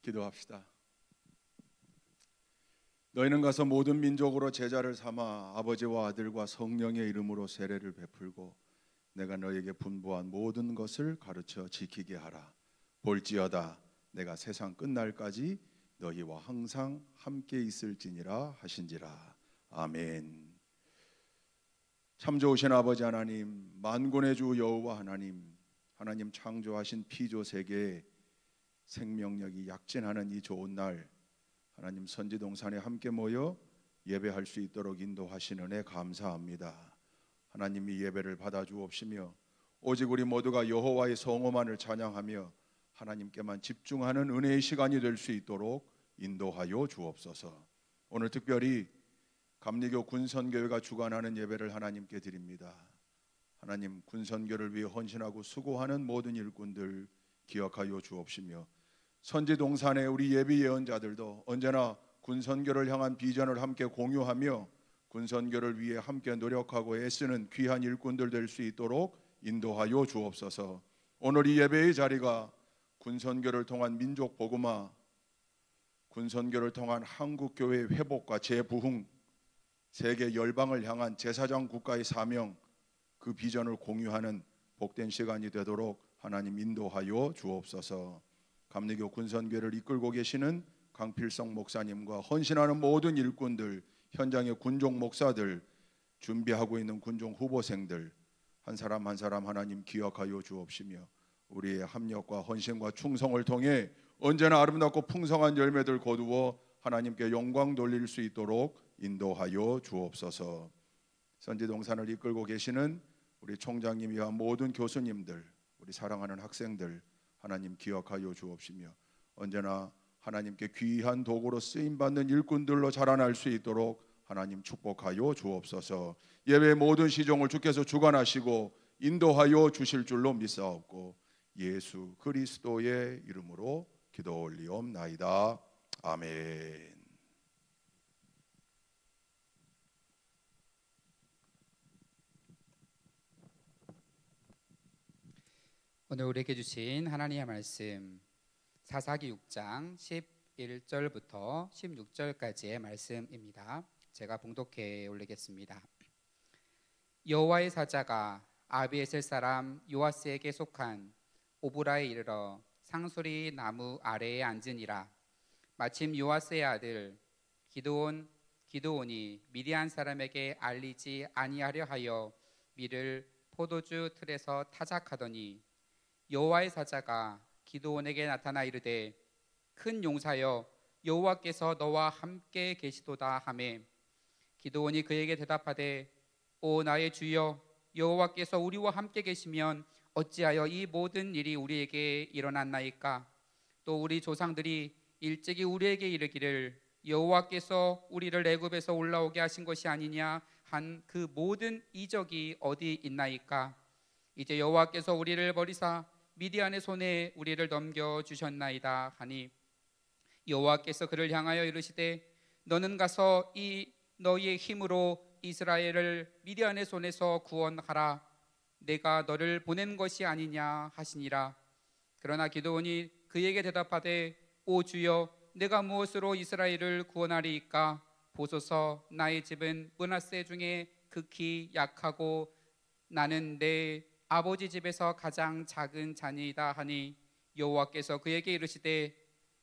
기도합시다. 너희는 가서 모든 민족으로 제자를 삼아 아버지와 아들과 성령의 이름으로 세례를 베풀고 내가 너희에게 분부한 모든 것을 가르쳐 지키게 하라. 볼지어다 내가 세상 끝날까지 너희와 항상 함께 있을지니라 하신지라. 아멘. 참 좋으신 아버지 하나님, 만군의 주 여호와 하나님, 하나님 창조하신 피조 세계에 생명력이 약진하는 이 좋은 날, 하나님 선지동산에 함께 모여 예배할 수 있도록 인도하시는 은혜 감사합니다. 하나님 이 예배를 받아 주옵시며 오직 우리 모두가 여호와의 성호만을 찬양하며 하나님께만 집중하는 은혜의 시간이 될 수 있도록 인도하여 주옵소서. 오늘 특별히 감리교 군선교회가 주관하는 예배를 하나님께 드립니다. 하나님 군선교를 위해 헌신하고 수고하는 모든 일꾼들 기억하여 주옵시며 선지동산의 우리 예비 예언자들도 언제나 군선교를 향한 비전을 함께 공유하며 군선교를 위해 함께 노력하고 애쓰는 귀한 일꾼들 될 수 있도록 인도하여 주옵소서. 오늘 이 예배의 자리가 군선교를 통한 민족 복음화, 군선교를 통한 한국교회의 회복과 재부흥, 세계 열방을 향한 제사장 국가의 사명, 그 비전을 공유하는 복된 시간이 되도록 하나님 인도하여 주옵소서. 감리교 군선교회를 이끌고 계시는 강필성 목사님과 헌신하는 모든 일꾼들, 현장의 군종 목사들, 준비하고 있는 군종 후보생들 한 사람 한 사람 하나님 기억하여 주옵시며 우리의 합력과 헌신과 충성을 통해 언제나 아름답고 풍성한 열매들 거두어 하나님께 영광 돌릴 수 있도록 인도하여 주옵소서. 선지동산을 이끌고 계시는 우리 총장님이와 모든 교수님들, 우리 사랑하는 학생들 하나님 기억하여 주옵시며 언제나 하나님께 귀한 도구로 쓰임받는 일꾼들로 자라날 수 있도록 하나님 축복하여 주옵소서. 예배의 모든 시종을 주께서 주관하시고 인도하여 주실 줄로 믿사옵고 예수 그리스도의 이름으로 기도 올리옵나이다. 아멘. 오늘 우리에게 주신 하나님의 말씀 사사기 6장 11절부터 16절까지의 말씀입니다. 제가 봉독해 올리겠습니다. 여호와의 사자가 아비에셀 사람 요아스에게 속한 오브라에 이르러 상수리 나무 아래에 앉으니라. 마침 요아스의 아들 기드온이 미디안 사람에게 알리지 아니하려 하여 밀을 포도주 틀에서 타작하더니 여호와의 사자가 기드온에게 나타나 이르되 큰 용사여 여호와께서 너와 함께 계시도다 하매 기드온이 그에게 대답하되 오 나의 주여 여호와께서 우리와 함께 계시면 어찌하여 이 모든 일이 우리에게 일어났나이까. 또 우리 조상들이 일찍이 우리에게 이르기를 여호와께서 우리를 애굽에서 올라오게 하신 것이 아니냐 한 그 모든 이적이 어디 있나이까. 이제 여호와께서 우리를 버리사 미디안의 손에 우리를 넘겨 주셨나이다 하니 여호와께서 그를 향하여 이르시되 너는 가서 이 너희의 힘으로 이스라엘을 미디안의 손에서 구원하라. 내가 너를 보낸 것이 아니냐 하시니라. 그러나 기드온이 그에게 대답하되 오 주여 내가 무엇으로 이스라엘을 구원하리이까. 보소서 나의 집은 므낫세 중에 극히 약하고 나는 내 아버지 집에서 가장 작은 자니이다 하니 여호와께서 그에게 이르시되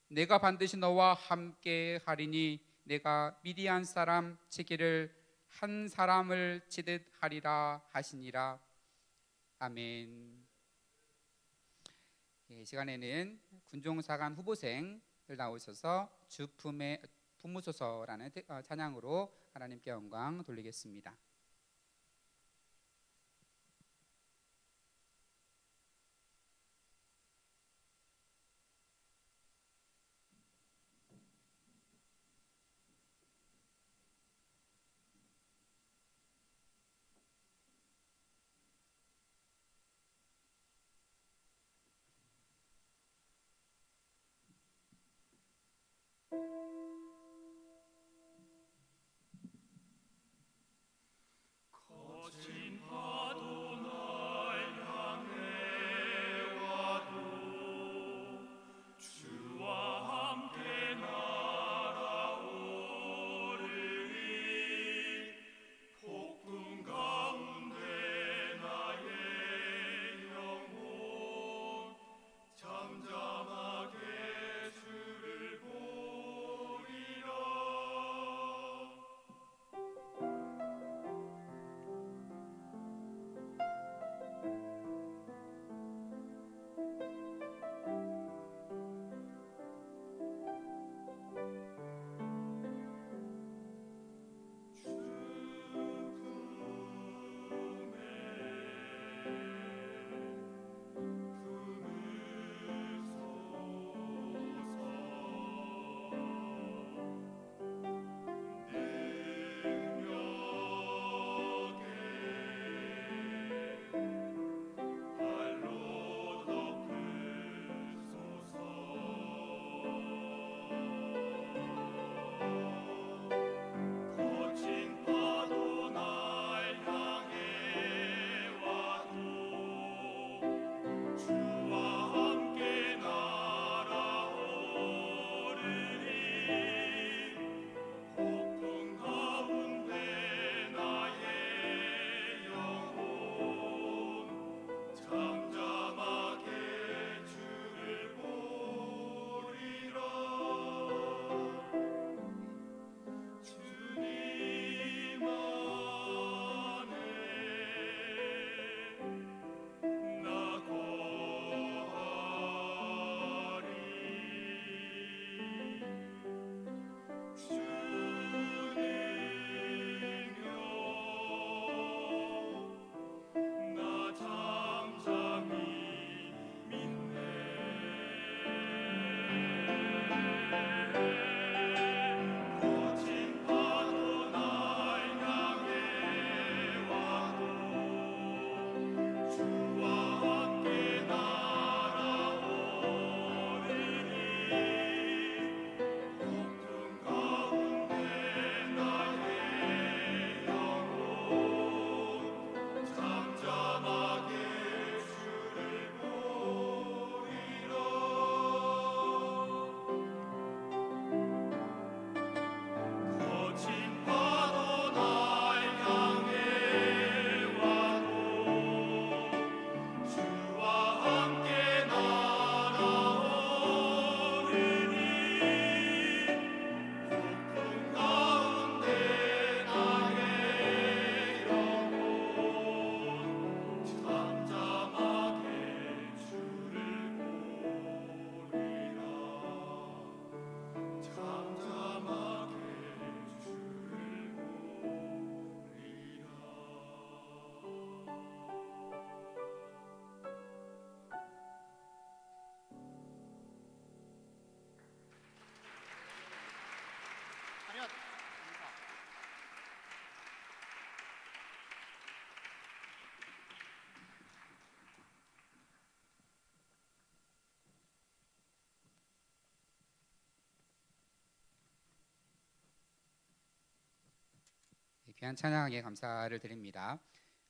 내가 반드시 너와 함께 하리니 내가 미디안 사람 치기를 한 사람을 치듯 하리라 하시니라. 아멘. 이 시간에는 군종사관 후보생을 나오셔서 주품에 품으소서라는 찬양으로 하나님께 영광 돌리겠습니다. 귀한 찬양에 감사를 드립니다.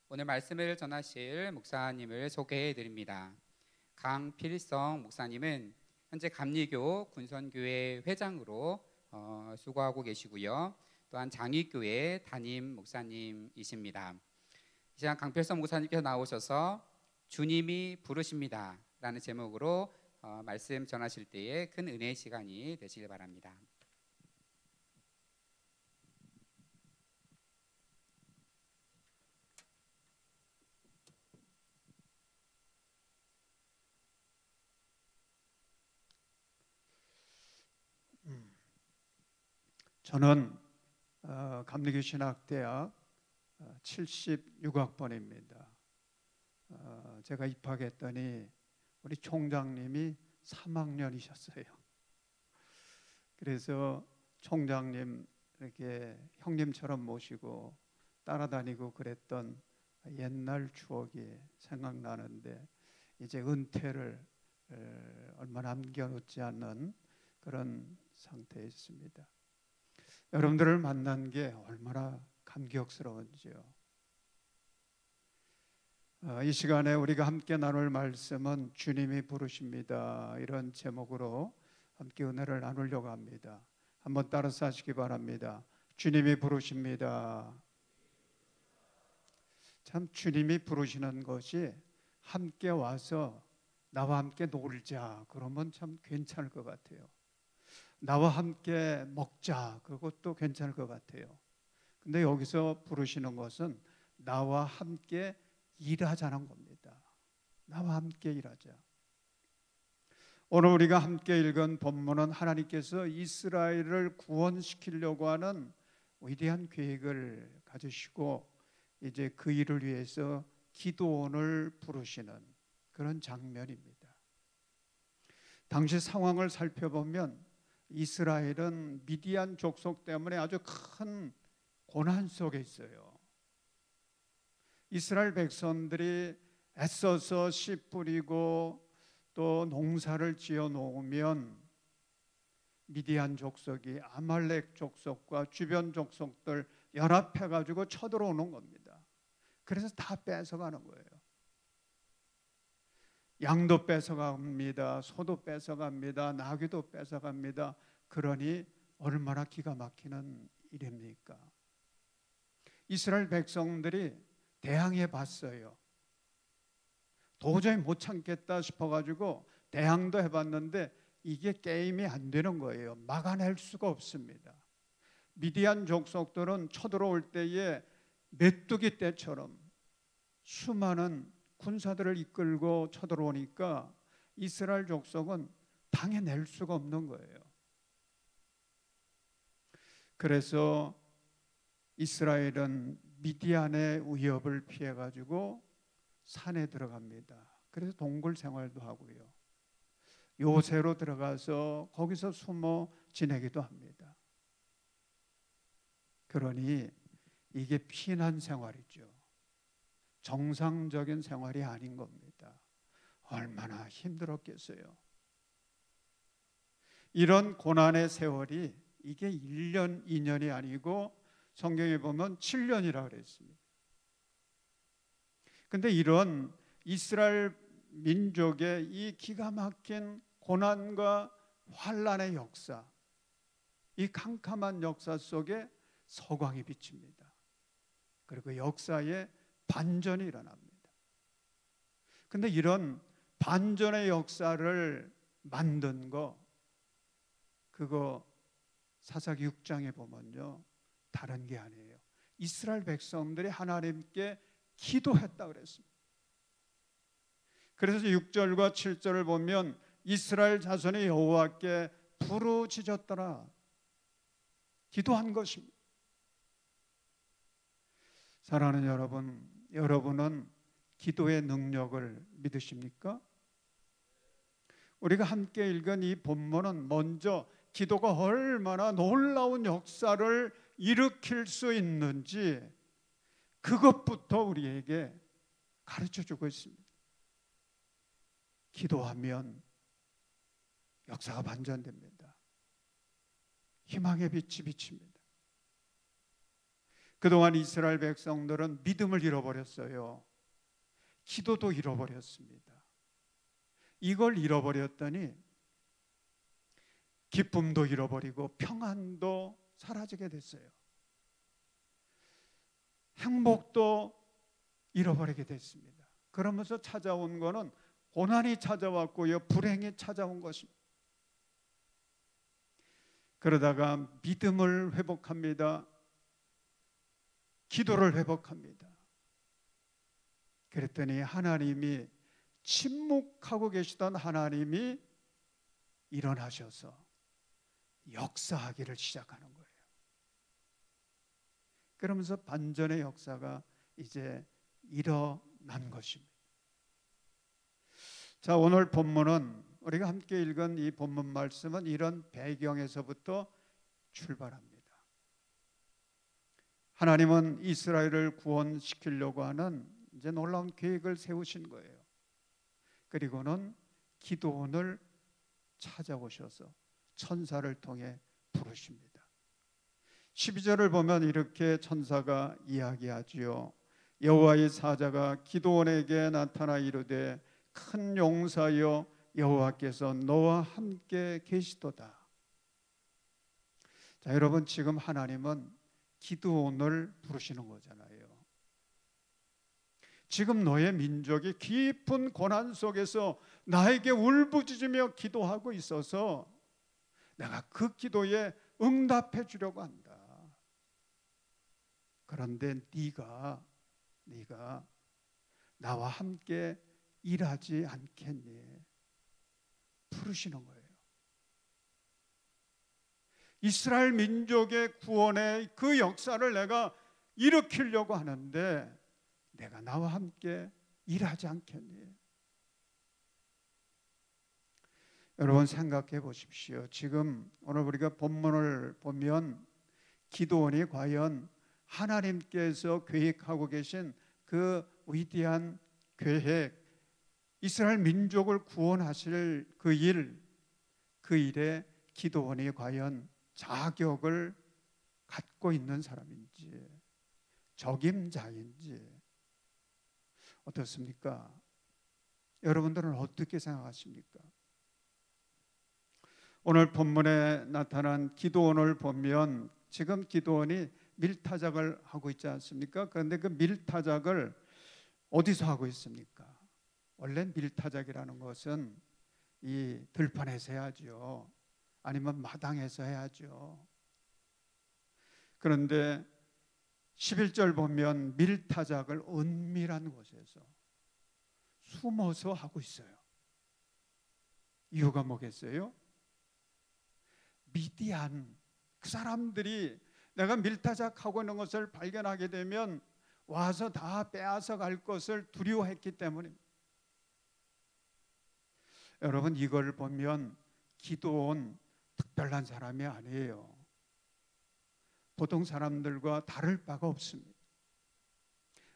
오늘 말씀을 전하실 목사님을 소개해 드립니다. 강필성 목사님은 현재 감리교 군선교회 회장으로 수고하고 계시고요. 또한 장위교회 담임 목사님이십니다. 이 시간 강필성 목사님께서 나오셔서 주님이 부르십니다 라는 제목으로 말씀 전하실 때에 큰 은혜의 시간이 되시길 바랍니다. 저는 감리교 신학대학 76학번입니다. 제가 입학했더니 우리 총장님이 3학년이셨어요. 그래서 총장님 이렇게 형님처럼 모시고 따라다니고 그랬던 옛날 추억이 생각나는데 이제 은퇴를 얼마 남겨놓지 않는 그런 상태에 있습니다. 여러분들을 만난 게 얼마나 감격스러운지요. 이 시간에 우리가 함께 나눌 말씀은 주님이 부르십니다. 이런 제목으로 함께 은혜를 나누려고 합니다. 한번 따라서 하시기 바랍니다. 주님이 부르십니다. 참 주님이 부르시는 것이 함께 와서 나와 함께 놀자 그러면 참 괜찮을 것 같아요. 나와 함께 먹자 그것도 괜찮을 것 같아요. 근데 여기서 부르시는 것은 나와 함께 일하자는 겁니다. 나와 함께 일하자. 오늘 우리가 함께 읽은 본문은 하나님께서 이스라엘을 구원시키려고 하는 위대한 계획을 가지시고 이제 그 일을 위해서 기드온을 부르시는 그런 장면입니다. 당시 상황을 살펴보면 이스라엘은 미디안 족속 때문에 아주 큰 고난 속에 있어요. 이스라엘 백성들이 애써서 씨 뿌리고 또 농사를 지어 놓으면 미디안 족속이 아말렉 족속과 주변 족속들 연합해 가지고 쳐들어오는 겁니다. 그래서 다 뺏어가는 거예요. 양도 뺏어갑니다. 소도 뺏어갑니다. 나귀도 뺏어갑니다. 그러니 얼마나 기가 막히는 일입니까? 이스라엘 백성들이 대항해 봤어요. 도저히 못 참겠다 싶어가지고 대항도 해봤는데 이게 게임이 안 되는 거예요. 막아낼 수가 없습니다. 미디안 족속들은 쳐들어올 때에 메뚜기 떼처럼 수많은 군사들을 이끌고 쳐들어오니까 이스라엘 족속은 당해낼 수가 없는 거예요. 그래서 이스라엘은 미디안의 위협을 피해가지고 산에 들어갑니다. 그래서 동굴 생활도 하고요. 요새로 들어가서 거기서 숨어 지내기도 합니다. 그러니 이게 피난 생활이죠. 정상적인 생활이 아닌 겁니다. 얼마나 힘들었겠어요. 이런 고난의 세월이 이게 1년, 2년이 아니고 성경에 보면 7년이라고 그랬습니다. 근데 이런 이스라엘 민족의 이 기가 막힌 고난과 환란의 역사, 이 캄캄한 역사 속에 서광이 비칩니다. 그리고 역사에 반전이 일어납니다. 근데 이런 반전의 역사를 만든 거 그거 사사기 6장에 보면요 다른 게 아니에요. 이스라엘 백성들이 하나님께 기도했다 그랬습니다. 그래서 6절과 7절을 보면 이스라엘 자손이 여호와께 부르짖었더라 기도한 것입니다. 사랑하는 여러분, 여러분은 기도의 능력을 믿으십니까? 우리가 함께 읽은 이 본문은 먼저 기도가 얼마나 놀라운 역사를 일으킬 수 있는지 그것부터 우리에게 가르쳐주고 있습니다. 기도하면 역사가 반전됩니다. 희망의 빛이 비칩니다. 그동안 이스라엘 백성들은 믿음을 잃어버렸어요. 기도도 잃어버렸습니다. 이걸 잃어버렸더니 기쁨도 잃어버리고 평안도 사라지게 됐어요. 행복도 잃어버리게 됐습니다. 그러면서 찾아온 거는 고난이 찾아왔고요, 불행이 찾아온 것입니다. 그러다가 믿음을 회복합니다. 기도를 회복합니다. 그랬더니 하나님이, 침묵하고 계시던 하나님이 일어나셔서 역사하기를 시작하는 거예요. 그러면서 반전의 역사가 이제 일어난 것입니다. 자, 오늘 본문은, 우리가 함께 읽은 이 본문 말씀은 이런 배경에서부터 출발합니다. 하나님은 이스라엘을 구원시키려고 하는 이제 놀라운 계획을 세우신 거예요. 그리고는 기드온을 찾아오셔서 천사를 통해 부르십니다. 12절을 보면 이렇게 천사가 이야기하지요. 여호와의 사자가 기드온에게 나타나 이르되 큰 용사여 여호와께서 너와 함께 계시도다. 자, 여러분, 지금 하나님은 기드온을 부르시는 거잖아요. 지금 너의 민족이 깊은 고난 속에서 나에게 울부짖으며 기도하고 있어서 내가 그 기도에 응답해 주려고 한다. 그런데 네가 나와 함께 일하지 않겠니? 부르시는 거예요. 이스라엘 민족의 구원의 그 역사를 내가 일으키려고 하는데 내가 나와 함께 일하지 않겠니? 여러분, 생각해 보십시오. 지금 오늘 우리가 본문을 보면 기드온이 과연 하나님께서 계획하고 계신 그 위대한 계획, 이스라엘 민족을 구원하실 그 일에 기드온이 과연 자격을 갖고 있는 사람인지, 적임자인지 어떻습니까? 여러분들은 어떻게 생각하십니까? 오늘 본문에 나타난 기드온을 보면 지금 기드온이 밀타작을 하고 있지 않습니까? 그런데 그 밀타작을 어디서 하고 있습니까? 원래 밀타작이라는 것은 이 들판에서 해야죠. 아니면 마당에서 해야죠. 그런데 11절 보면 밀타작을 은밀한 곳에서 숨어서 하고 있어요. 이유가 뭐겠어요? 미디안 그 사람들이 내가 밀타작하고 있는 것을 발견하게 되면 와서 다 빼앗아 갈 것을 두려워했기 때문입니다. 여러분, 이걸 보면 기드온 특별한 사람이 아니에요. 보통 사람들과 다를 바가 없습니다.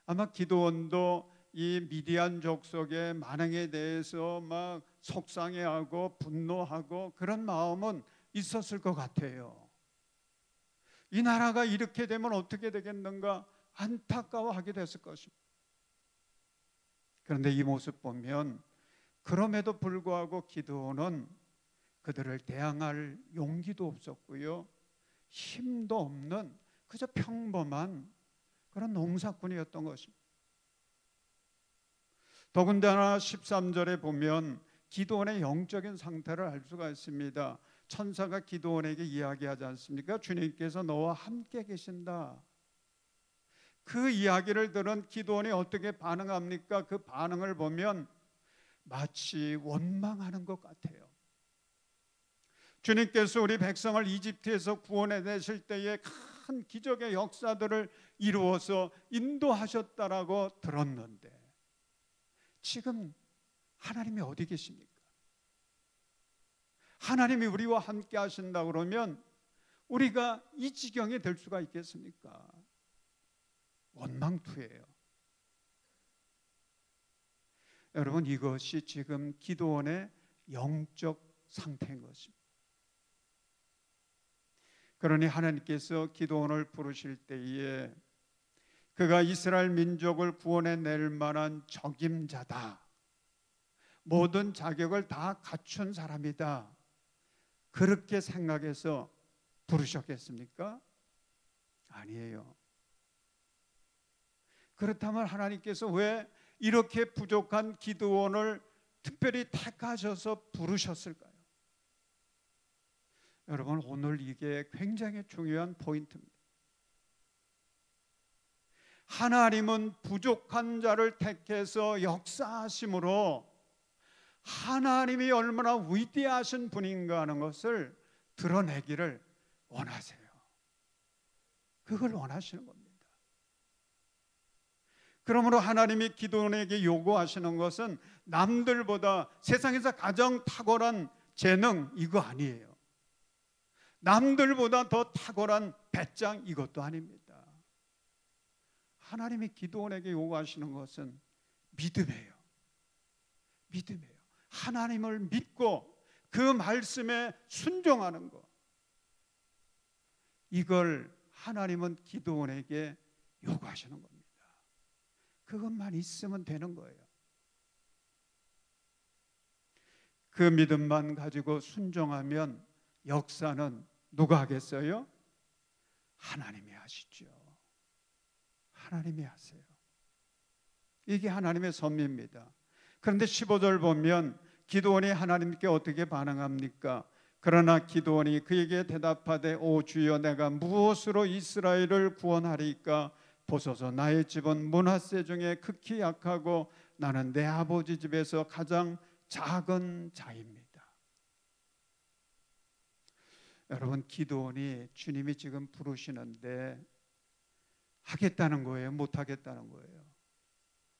아마 기드온도 이 미디안 족속의 만행에 대해서 막 속상해하고 분노하고 그런 마음은 있었을 것 같아요. 이 나라가 이렇게 되면 어떻게 되겠는가 안타까워하게 됐을 것입니다. 그런데 이 모습 보면 그럼에도 불구하고 기드온은 그들을 대항할 용기도 없었고요, 힘도 없는 그저 평범한 그런 농사꾼이었던 것입니다. 더군다나 13절에 보면 기드온의 영적인 상태를 알 수가 있습니다. 천사가 기드온에게 이야기하지 않습니까? 주님께서 너와 함께 계신다. 그 이야기를 들은 기드온이 어떻게 반응합니까? 그 반응을 보면 마치 원망하는 것 같아요. 주님께서 우리 백성을 이집트에서 구원해내실 때에 큰 기적의 역사들을 이루어서 인도하셨다라고 들었는데 지금 하나님이 어디 계십니까? 하나님이 우리와 함께 하신다 그러면 우리가 이 지경이 될 수가 있겠습니까? 원망투예요. 여러분, 이것이 지금 기드온의 영적 상태인 것입니다. 그러니 하나님께서 기드온을 부르실 때에 그가 이스라엘 민족을 구원해낼 만한 적임자다, 모든 자격을 다 갖춘 사람이다, 그렇게 생각해서 부르셨겠습니까? 아니에요. 그렇다면 하나님께서 왜 이렇게 부족한 기드온을 특별히 택하셔서 부르셨을까요? 여러분, 오늘 이게 굉장히 중요한 포인트입니다. 하나님은 부족한 자를 택해서 역사하심으로 하나님이 얼마나 위대하신 분인가 하는 것을 드러내기를 원하세요. 그걸 원하시는 겁니다. 그러므로 하나님이 기드온에게 요구하시는 것은 남들보다 세상에서 가장 탁월한 재능 이거 아니에요. 남들보다 더 탁월한 배짱 이것도 아닙니다. 하나님이 기드온에게 요구하시는 것은 믿음이에요. 믿음이에요. 하나님을 믿고 그 말씀에 순종하는 것, 이걸 하나님은 기드온에게 요구하시는 겁니다. 그것만 있으면 되는 거예요. 그 믿음만 가지고 순종하면 역사는 누가 하겠어요? 하나님이 하시죠. 하나님이 하세요. 이게 하나님의 섭리입니다. 그런데 15절 보면 기드온이 하나님께 어떻게 반응합니까? 그러나 기드온이 그에게 대답하되 오 주여, 내가 무엇으로 이스라엘을 구원하리까? 보소서, 나의 집은 므낫세 중에 극히 약하고 나는 내 아버지 집에서 가장 작은 자입니다. 여러분, 기드온이 주님이 지금 부르시는데 하겠다는 거예요? 못하겠다는 거예요?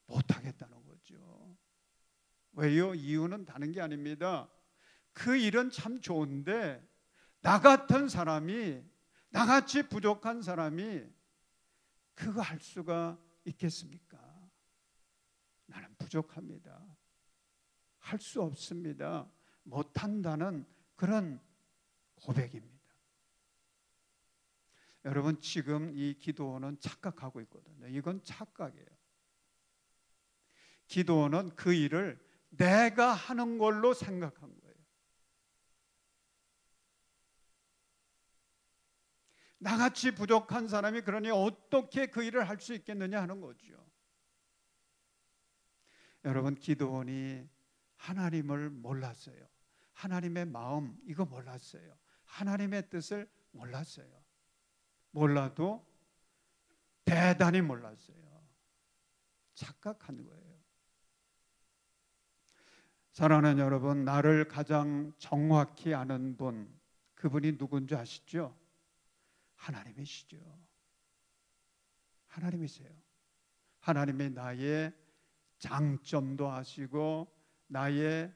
못하겠다는 거죠. 왜요? 이유는 다른 게 아닙니다. 그 일은 참 좋은데 나 같은 사람이, 나같이 부족한 사람이 그거 할 수가 있겠습니까? 나는 부족합니다. 할 수 없습니다. 못한다는 그런 고백입니다. 여러분, 지금 이 기드온은 착각하고 있거든요. 이건 착각이에요. 기드온은 그 일을 내가 하는 걸로 생각한 거예요. 나같이 부족한 사람이 그러니 어떻게 그 일을 할 수 있겠느냐 하는 거죠. 여러분, 기드온이 하나님을 몰랐어요. 하나님의 마음 이거 몰랐어요. 하나님의 뜻을 몰랐어요. 몰라도 대단히 몰랐어요. 착각한 거예요. 사랑하는 여러분, 나를 가장 정확히 아는 분, 그분이 누군지 아시죠? 하나님이시죠. 하나님이세요. 하나님이 나의 장점도 아시고 나의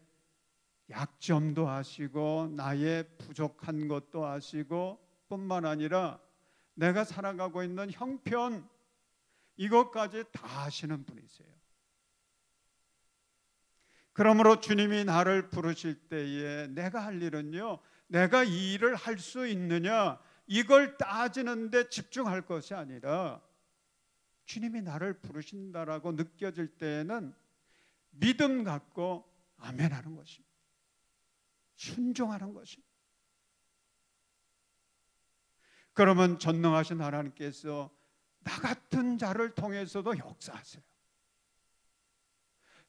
약점도 아시고 나의 부족한 것도 아시고 뿐만 아니라 내가 살아가고 있는 형편 이것까지 다 아시는 분이세요. 그러므로 주님이 나를 부르실 때에 내가 할 일은요, 내가 이 일을 할 수 있느냐 이걸 따지는 데 집중할 것이 아니라 주님이 나를 부르신다라고 느껴질 때에는 믿음 갖고 아멘하는 것입니다. 순종하는 것입니다. 그러면 전능하신 하나님께서 나 같은 자를 통해서도 역사하세요.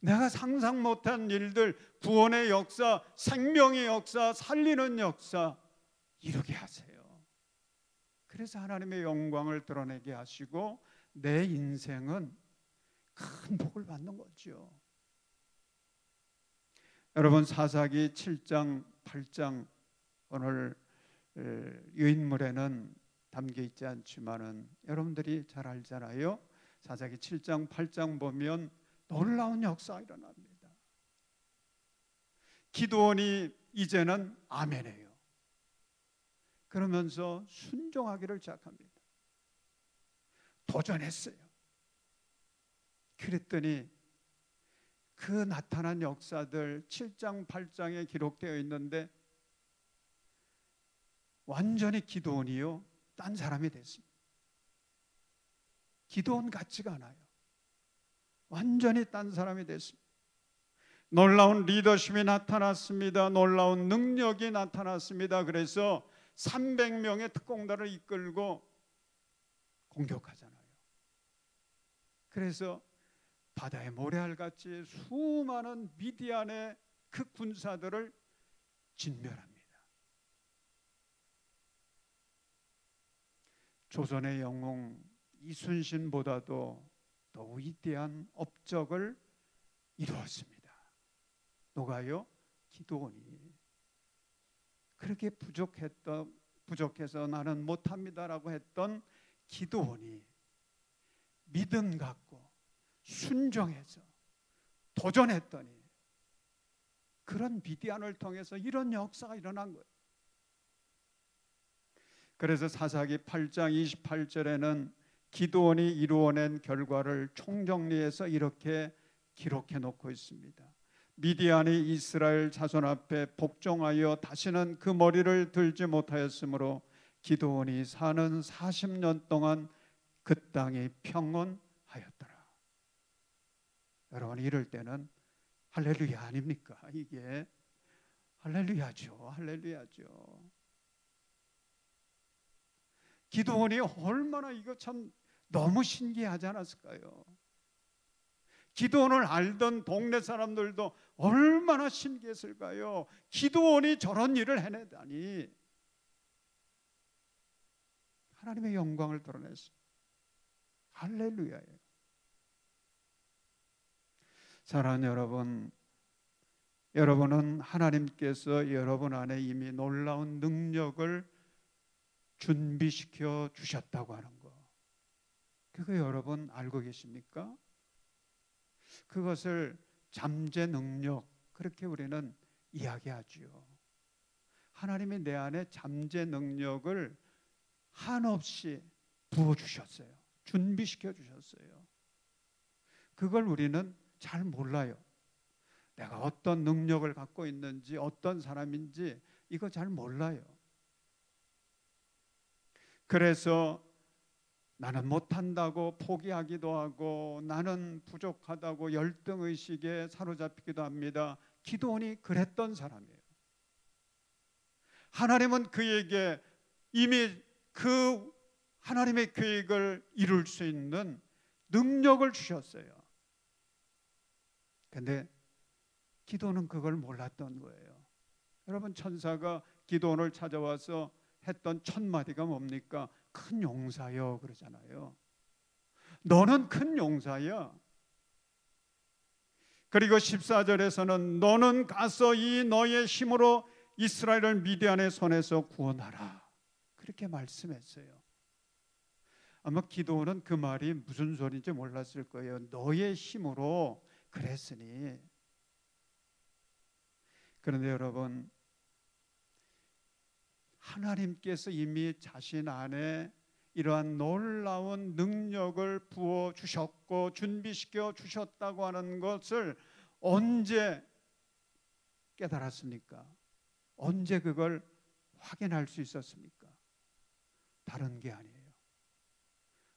내가 상상 못한 일들, 구원의 역사, 생명의 역사, 살리는 역사 이루게 하세요. 그래서 하나님의 영광을 드러내게 하시고 내 인생은 큰 복을 받는 거죠. 여러분, 사사기 7장, 8장 오늘 유인물에는 담겨 있지 않지만은 여러분들이 잘 알잖아요. 사사기 7장, 8장 보면 놀라운 역사가 일어납니다. 기드온이 이제는 아멘해요. 그러면서 순종하기를 시작합니다. 도전했어요. 그랬더니 그 나타난 역사들 7장, 8장에 기록되어 있는데 완전히 기드온이요 딴 사람이 됐습니다. 기드온 같지가 않아요. 완전히 딴 사람이 됐습니다. 놀라운 리더십이 나타났습니다. 놀라운 능력이 나타났습니다. 그래서 300명의 특공대를 이끌고 공격하잖아요. 그래서 바다의 모래알같이 수많은 미디안의 그 군사들을 진멸합니다. 조선의 영웅 이순신보다도 더 위대한 업적을 이루었습니다. 누가요? 기드온이. 그렇게 부족해서 나는 못합니다라고 했던 기드온이 믿음 갖고 순종해서 도전했더니 그런 미디안을 통해서 이런 역사가 일어난 거예요. 그래서 사사기 8장 28절에는 기드온이 이루어낸 결과를 총정리해서 이렇게 기록해 놓고 있습니다. 미디안이 이스라엘 자손 앞에 복종하여 다시는 그 머리를 들지 못하였으므로 기드온이 사는 40년 동안 그 땅이 평온하였더라. 여러분, 이럴 때는 할렐루야 아닙니까? 이게 할렐루야죠. 할렐루야죠. 기드온이 얼마나 이거 참 너무 신기하지 않았을까요? 기드온을 알던 동네 사람들도 얼마나 신기했을까요? 기드온이 저런 일을 해내다니. 하나님의 영광을 드러냈습니다. 할렐루야예요. 사랑하는 여러분, 여러분은 하나님께서 여러분 안에 이미 놀라운 능력을 준비시켜 주셨다고 하는 거, 그거 여러분 알고 계십니까? 그것을 잠재 능력, 그렇게 우리는 이야기하지요. 하나님이 내 안에 잠재 능력을 한없이 부어주셨어요. 준비시켜 주셨어요. 그걸 우리는 잘 몰라요. 내가 어떤 능력을 갖고 있는지, 어떤 사람인지 이거 잘 몰라요. 그래서 나는 못한다고 포기하기도 하고, 나는 부족하다고 열등의식에 사로잡히기도 합니다. 기드온이 그랬던 사람이에요. 하나님은 그에게 이미 그 하나님의 계획을 이룰 수 있는 능력을 주셨어요. 근데 기드온은 그걸 몰랐던 거예요. 여러분, 천사가 기드온을 찾아와서 했던 첫 마디가 뭡니까? 큰 용사여 그러잖아요. 너는 큰 용사야. 그리고 14절에서는 너는 가서 이 너의 힘으로 이스라엘을 미디안의 손에서 구원하라, 그렇게 말씀했어요. 아마 기드온은 그 말이 무슨 소리인지 몰랐을 거예요. 너의 힘으로 그랬으니. 그런데 여러분, 하나님께서 이미 자신 안에 이러한 놀라운 능력을 부어 주셨고 준비시켜 주셨다고 하는 것을 언제 깨달았습니까? 언제 그걸 확인할 수 있었습니까? 다른 게 아니에요.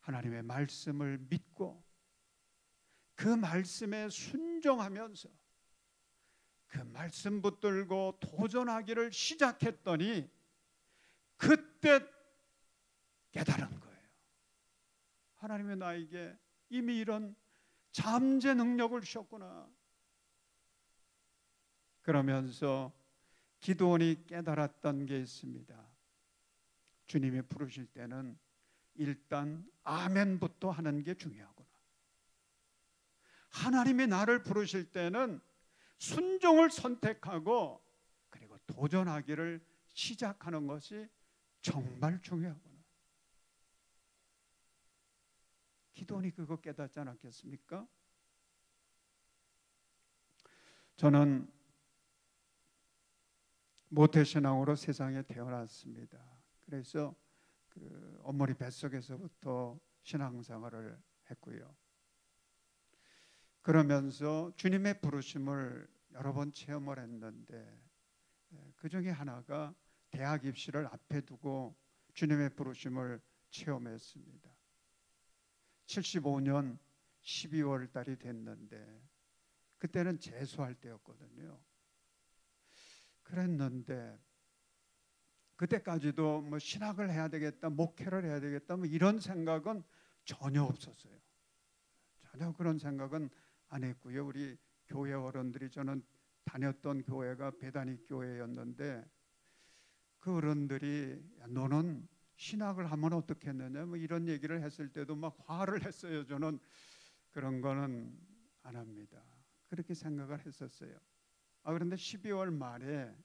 하나님의 말씀을 믿고 그 말씀에 순종하면서 그 말씀 붙들고 도전하기를 시작했더니 그때 깨달은 거예요. 하나님이 나에게 이미 이런 잠재 능력을 주셨구나. 그러면서 기드온이 깨달았던 게 있습니다. 주님이 부르실 때는 일단 아멘부터 하는 게 중요하구나. 하나님이 나를 부르실 때는 순종을 선택하고 그리고 도전하기를 시작하는 것이 정말 중요하구나. 기드온이 그거 깨닫지 않았겠습니까? 저는 모태신앙으로 세상에 태어났습니다. 그래서 그 어머니 뱃속에서부터 신앙생활을 했고요. 그러면서 주님의 부르심을 여러 번 체험을 했는데 그 중에 하나가 대학 입시를 앞에 두고 주님의 부르심을 체험했습니다. 75년 12월 달이 됐는데 그때는 재수할 때였거든요. 그랬는데 그때까지도 뭐 신학을 해야 되겠다, 목회를 해야 되겠다, 뭐 이런 생각은 전혀 없었어요. 전혀 그런 생각은 안 했고요. 우리 교회 어른들이, 저는 다녔던 교회가 배단위 교회였는데 그 어른들이 야, 너는 신학을 하면 어떻겠느냐 뭐 이런 얘기를 했을 때도 막 화를 했어요. 저는 그런 거는 안 합니다. 그렇게 생각을 했었어요. 그런데 12월 말에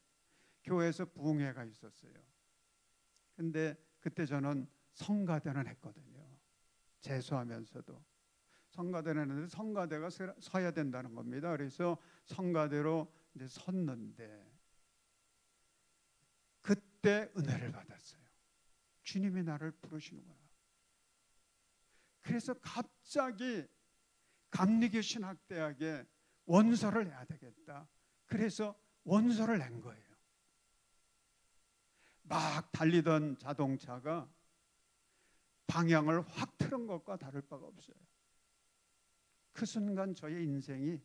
교회에서 부흥회가 있었어요. 근데 그때 저는 성가대는 했거든요. 재수하면서도 성가대는 했는데 성가대가 서야 된다는 겁니다. 그래서 성가대로 이제 섰는데 그때 은혜를 받았어요. 주님이 나를 부르시는구나. 그래서 갑자기 감리교 신학대학에 원서를 내야 되겠다. 그래서 원서를 낸 거예요. 막 달리던 자동차가 방향을 확 틀은 것과 다를 바가 없어요. 그 순간 저의 인생이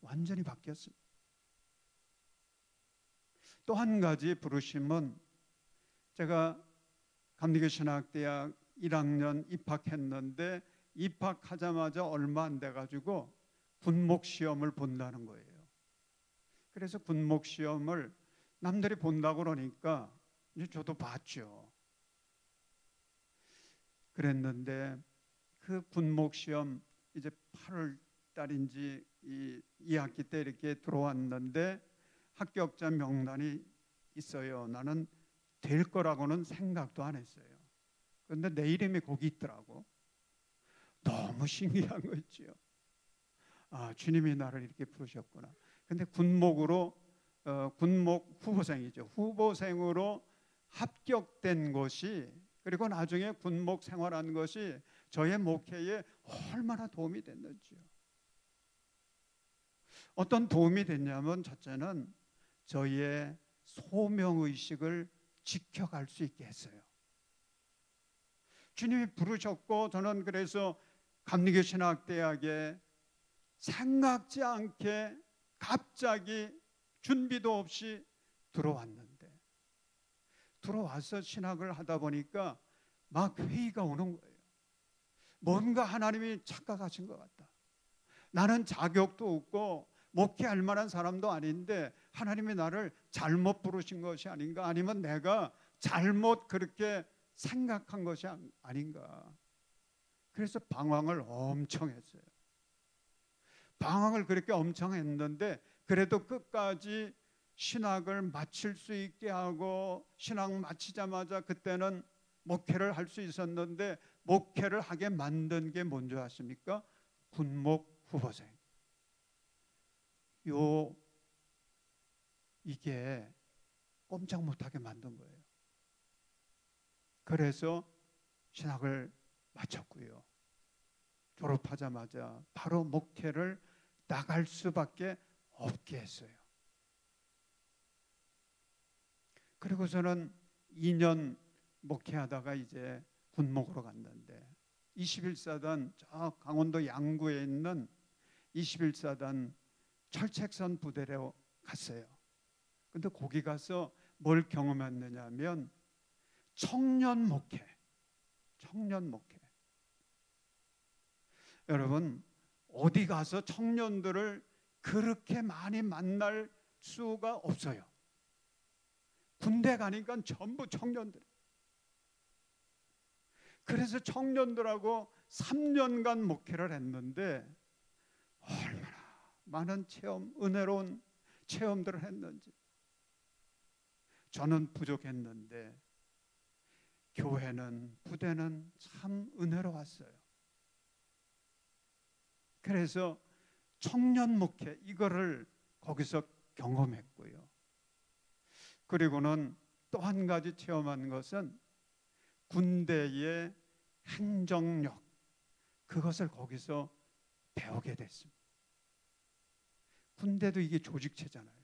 완전히 바뀌었습니다. 또 한 가지 부르심은 제가 감리교 신학대학 1학년 입학했는데 입학하자마자 얼마 안 돼가지고 군목시험을 본다는 거예요. 그래서 군목시험을 남들이 본다고 그러니까 이제 저도 봤죠. 그랬는데 그 군목시험 이제 8월 달인지 이 2학기 때 이렇게 들어왔는데 합격자 명단이 있어요. 나는 될 거라고는 생각도 안 했어요. 그런데 내 이름이 거기 있더라고. 너무 신기한 거 있지요. 주님이 나를 이렇게 부르셨구나. 근데 군목 후보생이죠. 후보생으로 합격된 것이, 그리고 나중에 군목 생활한 것이 저의 목회에 얼마나 도움이 됐는지요. 어떤 도움이 됐냐면 첫째는 저희의 소명의식을 지켜갈 수 있게 했어요. 주님이 부르셨고 저는 그래서 감리교 신학대학에 생각지 않게 갑자기 준비도 없이 들어왔는데, 들어와서 신학을 하다 보니까 막 회의가 오는 거예요. 뭔가 하나님이 착각하신 것 같다. 나는 자격도 없고 목회할 만한 사람도 아닌데 하나님이 나를 잘못 부르신 것이 아닌가, 아니면 내가 잘못 그렇게 생각한 것이 아닌가. 그래서 방황을 엄청 했어요. 방황을 그렇게 엄청 했는데 그래도 끝까지 신학을 마칠 수 있게 하고, 신학 마치자마자 그때는 목회를 할 수 있었는데 목회를 하게 만든 게 뭔지 아십니까? 군목 후보생. 이게 꼼짝 못하게 만든 거예요. 그래서 신학을 마쳤고요. 졸업하자마자 바로 목회를 나갈 수밖에 없게 했어요. 그리고 저는 2년 목회하다가 이제 군목으로 갔는데 21사단 저 강원도 양구에 있는 21사단 철책선 부대로 갔어요. 근데 거기 가서 뭘 경험했느냐 하면 청년 목회. 여러분, 어디 가서 청년들을 그렇게 많이 만날 수가 없어요. 군대 가니까 전부 청년들. 그래서 청년들하고 3년간 목회를 했는데 얼마나 많은 체험, 은혜로운 체험들을 했는지. 저는 부족했는데 교회는, 부대는 참 은혜로웠어요. 그래서 청년 목회 이거를 거기서 경험했고요. 그리고는 또 한 가지 체험한 것은 군대의 행정력, 그것을 거기서 배우게 됐습니다. 군대도 이게 조직체잖아요.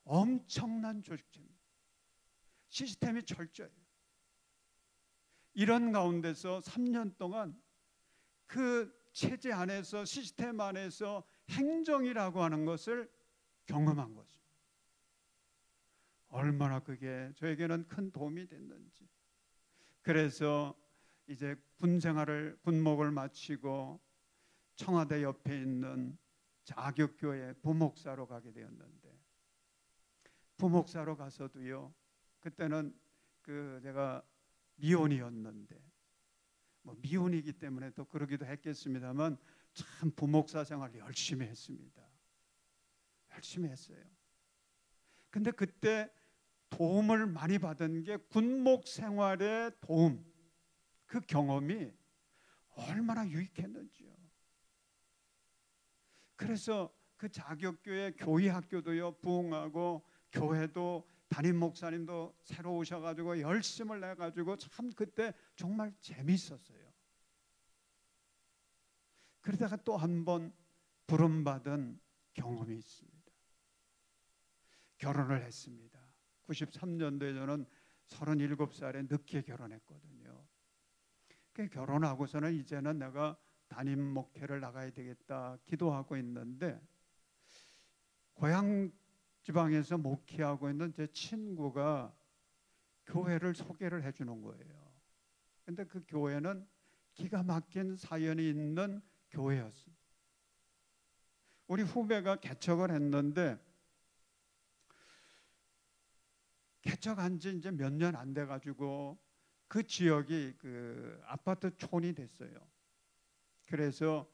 엄청난 조직체입니다. 시스템이 철저해요. 이런 가운데서 3년 동안 그 체제 안에서, 시스템 안에서 행정이라고 하는 것을 경험한 거죠. 얼마나 그게 저에게는 큰 도움이 됐는지. 그래서 이제 군목을 마치고 청와대 옆에 있는 자격교회 부목사로 가게 되었는데, 부목사로 가서도요, 그때는 제가 미혼이었는데, 뭐 미혼이기 때문에 또 그러기도 했겠습니다만 참 부목사 생활 열심히 했습니다. 열심히 했어요. 근데 그때 도움을 많이 받은 게 군목 생활의 도움, 그 경험이 얼마나 유익했는지요. 그래서 그 자격교회 교회학교도요 부흥하고, 교회도 담임 목사님도 새로 오셔가지고 열심을 내가지고 참 그때 정말 재미있었어요. 그러다가 또 한 번 부름받은 경험이 있습니다. 결혼을 했습니다. 93년도에 저는 37살에 늦게 결혼했거든요. 결혼하고서는 이제는 내가 담임 목회를 나가야 되겠다 기도하고 있는데, 고향 지방에서 목회하고 있는 제 친구가 교회를 소개를 해주는 거예요. 근데 그 교회는 기가 막힌 사연이 있는 교회였어요. 우리 후배가 개척을 했는데, 개척한 지 이제 몇 년 안 돼가지고 그 지역이 그 아파트 촌이 됐어요. 그래서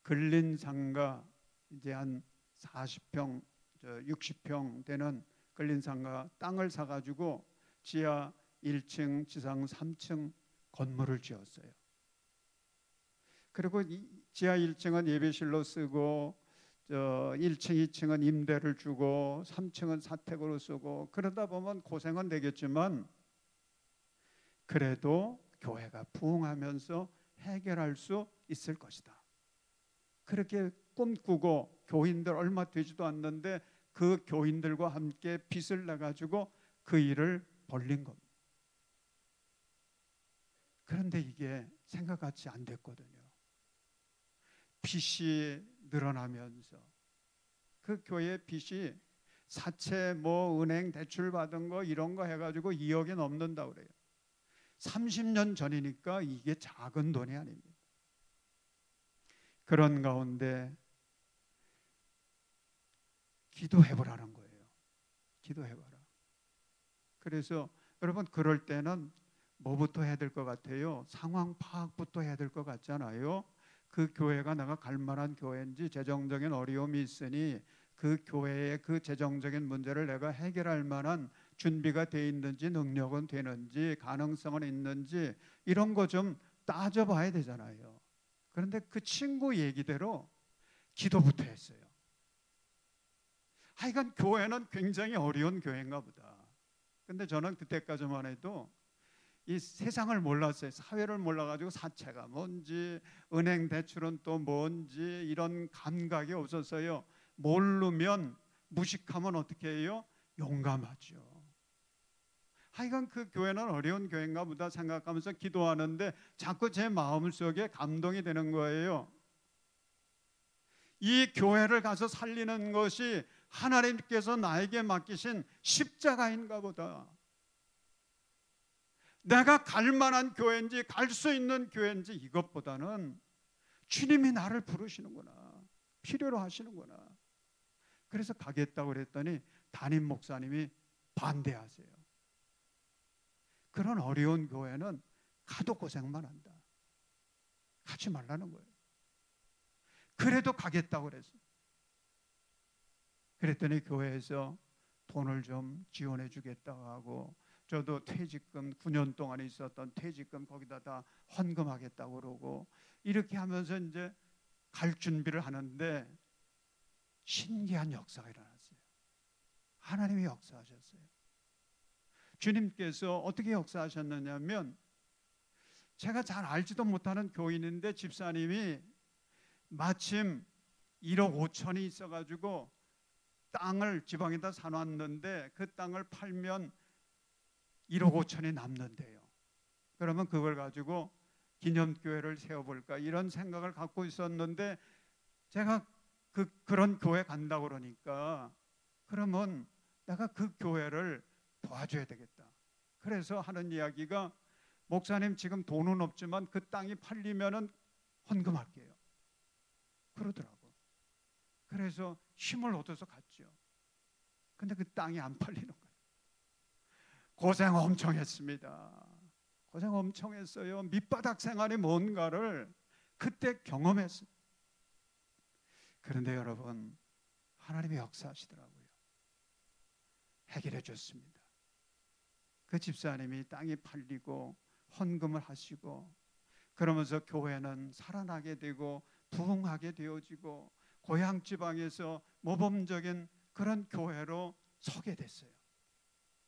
근린상가 이제 한 40평, 60평 되는 근린상가 땅을 사가지고 지하 1층, 지상 3층 건물을 지었어요. 그리고 지하 1층은 예배실로 쓰고, 1층, 2층은 임대를 주고, 3층은 사택으로 쓰고, 그러다 보면 고생은 되겠지만 그래도 교회가 부흥하면서 해결할 수 있을 것이다. 그렇게 꿈꾸고, 교인들 얼마 되지도 않는데 그 교인들과 함께 빚을 내가지고 그 일을 벌린 겁니다. 그런데 이게 생각같이 안 됐거든요. 빚이 늘어나면서 그 교회 빚이 사채 뭐 은행 대출 받은 거 이런 거 해가지고 2억이 넘는다 그래요. 30년 전이니까 이게 작은 돈이 아닙니다. 그런 가운데 기도해보라는 거예요. 기도해봐라. 그래서 여러분, 그럴 때는 뭐부터 해야 될 것 같아요? 상황 파악부터 해야 될 것 같잖아요. 그 교회가 내가 갈 만한 교회인지, 재정적인 어려움이 있으니 그 교회의 그 재정적인 문제를 내가 해결할 만한 준비가 돼 있는지, 능력은 되는지, 가능성은 있는지, 이런 거 좀 따져봐야 되잖아요. 그런데 그 친구 얘기대로 기도부터 했어요. 하여간 교회는 굉장히 어려운 교회인가 보다. 근데 저는 그때까지만 해도 이 세상을 몰랐어요. 사회를 몰라가지고 사채가 뭔지, 은행 대출은 또 뭔지, 이런 감각이 없었어요. 모르면, 무식하면 어떻게 해요? 용감하죠. 하여간 그 교회는 어려운 교회인가 보다 생각하면서 기도하는데 자꾸 제 마음속에 감동이 되는 거예요. 이 교회를 가서 살리는 것이 하나님께서 나에게 맡기신 십자가인가 보다. 내가 갈 만한 교회인지, 갈 수 있는 교회인지, 이것보다는 주님이 나를 부르시는구나, 필요로 하시는구나. 그래서 가겠다고 그랬더니 담임 목사님이 반대하세요. 그런 어려운 교회는 가도 고생만 한다, 가지 말라는 거예요. 그래도 가겠다고 그랬어요. 그랬더니 교회에서 돈을 좀 지원해 주겠다고 하고, 저도 퇴직금 9년 동안 있었던 퇴직금 거기다 다 헌금하겠다고 그러고, 이렇게 하면서 이제 갈 준비를 하는데 신기한 역사가 일어났어요. 하나님이 역사하셨어요. 주님께서 어떻게 역사하셨느냐면, 제가 잘 알지도 못하는 교인인데 집사님이 마침 1억 5천이 있어가지고 땅을 지방에다 사놨는데 그 땅을 팔면 1억 5천이 남는데요. 그러면 그걸 가지고 기념교회를 세워볼까 이런 생각을 갖고 있었는데 제가 그런 교회 간다고 그러니까 그러면 내가 그 교회를 도와줘야 되겠다. 그래서 하는 이야기가 목사님 지금 돈은 없지만 그 땅이 팔리면은 헌금할게요. 그러더라고. 그래서 힘을 얻어서 갔죠. 근데 그 땅이 안 팔리는 거예요. 고생 엄청 했습니다. 고생 엄청 했어요. 밑바닥 생활이 뭔가를 그때 경험했어요. 그런데 여러분, 하나님이 역사하시더라고요. 해결해 줬습니다. 그 집사님이 땅이 팔리고 헌금을 하시고 그러면서 교회는 살아나게 되고 부흥하게 되어지고 고향 지방에서 모범적인 그런 교회로 서게 됐어요.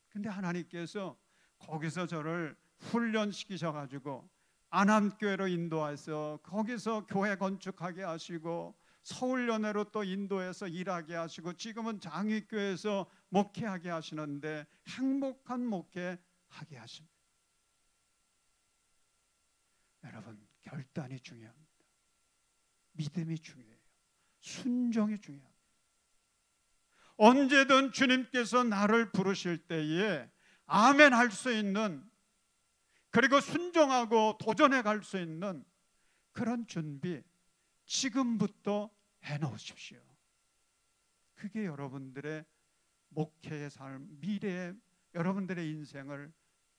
근데 하나님께서 거기서 저를 훈련시키셔가지고 안암교회로 인도해서 거기서 교회 건축하게 하시고 서울연회로 또 인도해서 일하게 하시고 지금은 장위교회에서 목회하게 하시는데 행복한 목회하게 하십니다. 여러분, 결단이 중요합니다. 믿음이 중요해요. 순종이 중요합니다. 언제든 주님께서 나를 부르실 때에 아멘 할 수 있는, 그리고 순종하고 도전해 갈 수 있는 그런 준비 지금부터 해놓으십시오. 그게 여러분들의 목회의 삶, 미래의 여러분들의 인생을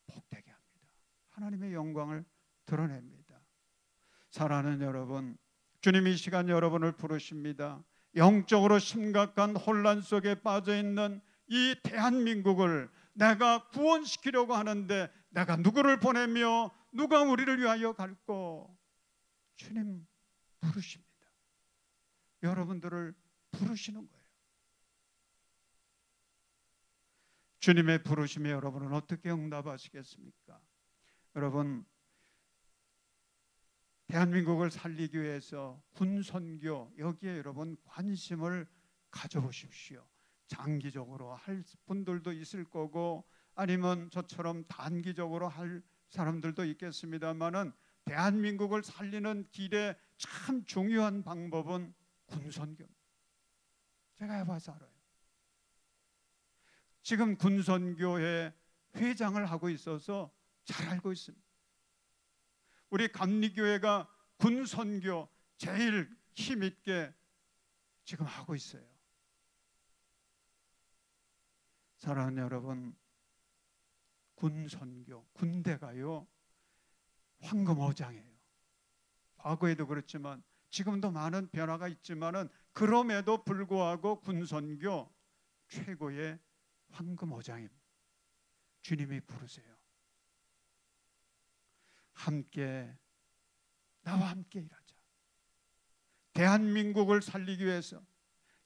복되게 합니다. 하나님의 영광을 드러냅니다. 사랑하는 여러분, 주님이 이 시간 여러분을 부르십니다. 영적으로 심각한 혼란 속에 빠져있는 이 대한민국을 내가 구원시키려고 하는데 내가 누구를 보내며 누가 우리를 위하여 갈꼬? 주님 부르십니다. 여러분들을 부르시는 거예요. 주님의 부르심에 여러분은 어떻게 응답하시겠습니까? 여러분, 대한민국을 살리기 위해서 군선교, 여기에 여러분 관심을 가져보십시오. 장기적으로 할 분들도 있을 거고 아니면 저처럼 단기적으로 할 사람들도 있겠습니다만은 대한민국을 살리는 길에 참 중요한 방법은 군선교입니다. 제가 해봐서 알아요. 지금 군선교회 회장을 하고 있어서 잘 알고 있습니다. 우리 감리교회가 군선교 제일 힘있게 지금 하고 있어요. 사랑하는 여러분, 군선교, 군대가요 황금어장이에요. 과거에도 그렇지만 지금도 많은 변화가 있지만은 그럼에도 불구하고 군선교 최고의 황금어장입니다. 주님이 부르세요. 함께, 나와 함께 일하자. 대한민국을 살리기 위해서,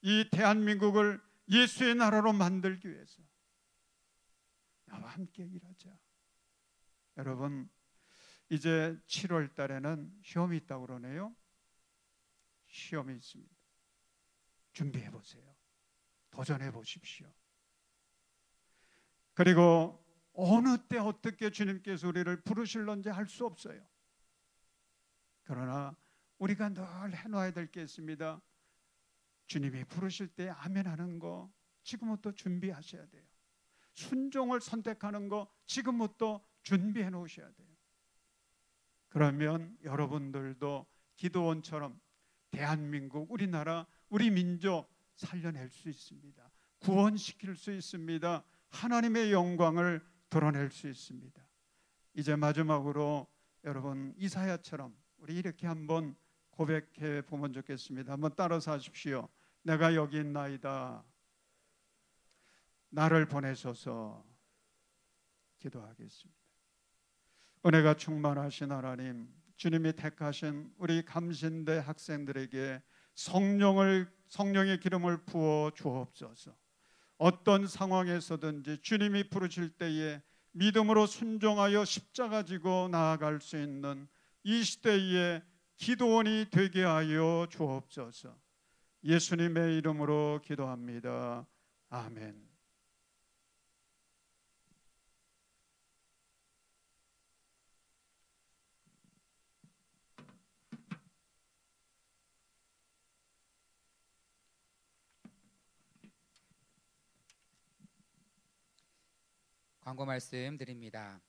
이 대한민국을 예수의 나라로 만들기 위해서 나와 함께 일하자. 여러분, 이제 7월 달에는 시험이 있다고 그러네요. 시험이 있습니다. 준비해 보세요. 도전해 보십시오. 그리고 어느 때 어떻게 주님께서 우리를 부르실런지 알 수 없어요. 그러나 우리가 늘 해놔야 될 게 있습니다. 주님이 부르실 때 아멘 하는 거 지금부터 준비하셔야 돼요. 순종을 선택하는 거 지금부터 준비해 놓으셔야 돼요. 그러면 여러분들도 기도원처럼 대한민국, 우리나라, 우리 민족 살려낼 수 있습니다. 구원시킬 수 있습니다. 하나님의 영광을 드러낼 수 있습니다. 이제 마지막으로 여러분 이사야처럼 우리 이렇게 한번 고백해 보면 좋겠습니다. 한번 따라서 하십시오. 내가 여기 있나이다. 나를 보내소서. 기도하겠습니다. 은혜가 충만하신 하나님, 주님이 택하신 우리 감신대 학생들에게 성령의 기름을 부어 주옵소서. 어떤 상황에서든지 주님이 부르실 때에 믿음으로 순종하여 십자가 지고 나아갈 수 있는 이 시대의 기도원이 되게 하여 주옵소서. 예수님의 이름으로 기도합니다. 아멘. 광고 말씀 드립니다.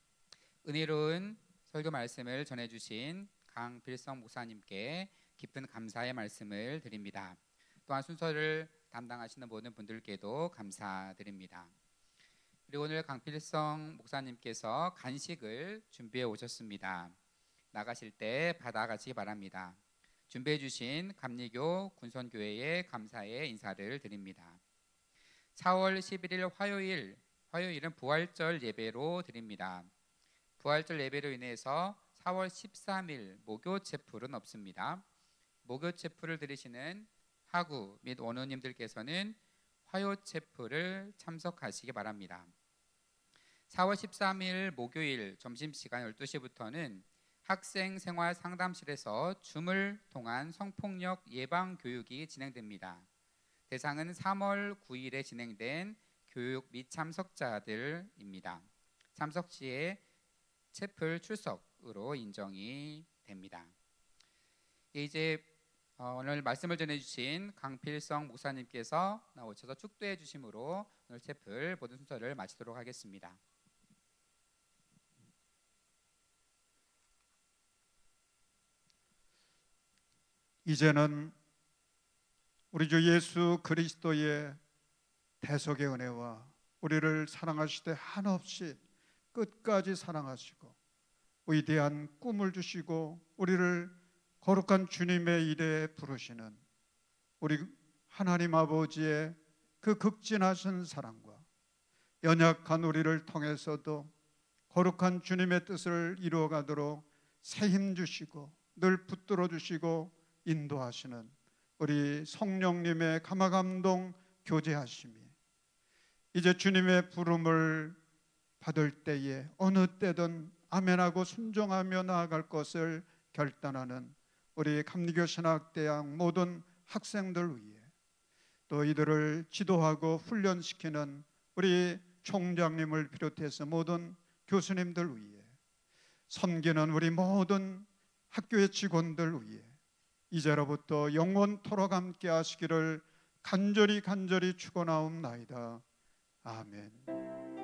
은혜로운 설교 말씀을 전해주신 강필성 목사님께 깊은 감사의 말씀을 드립니다. 또한 순서를 담당하시는 모든 분들께도 감사드립니다. 그리고 오늘 강필성 목사님께서 간식을 준비해 오셨습니다. 나가실 때 받아가시기 바랍니다. 준비해 주신 감리교 군선교회에 감사의 인사를 드립니다. 4월 11일 화요일은 부활절 예배로 드립니다. 부활절 예배로 인해서 4월 13일 목요 채플은 없습니다. 목요 채플을 드리시는 하구 및 원우님들께서는 화요 채플을 참석하시기 바랍니다. 4월 13일 목요일 점심시간 12시부터는 학생 생활 상담실에서 줌을 통한 성폭력 예방 교육이 진행됩니다. 대상은 3월 9일에 진행된 교육 및 참석자들입니다. 참석 시에 채플 출석으로 인정이 됩니다. 이제 오늘 말씀을 전해주신 강필성 목사님께서 나오셔서 축도해 주심으로 오늘 채플 모든 순서를 마치도록 하겠습니다. 이제는 우리 주 예수 그리스도의 대속의 은혜와 우리를 사랑하시되 한없이 끝까지 사랑하시고 위대한 꿈을 주시고 우리를 거룩한 주님의 일에 부르시는 우리 하나님 아버지의 그 극진하신 사랑과 연약한 우리를 통해서도 거룩한 주님의 뜻을 이루어가도록 새 힘 주시고 늘 붙들어 주시고 인도하시는 우리 성령님의 감화감동 교제하심이 이제 주님의 부름을 받을 때에 어느 때든 아멘하고 순종하며 나아갈 것을 결단하는 우리 감리교 신학대학 모든 학생들 위해 또 이들을 지도하고 훈련시키는 우리 총장님을 비롯해서 모든 교수님들 위해 섬기는 우리 모든 학교의 직원들 위해 이제로부터 영원토록 함께 하시기를 간절히 축원하옵나이다. 아멘.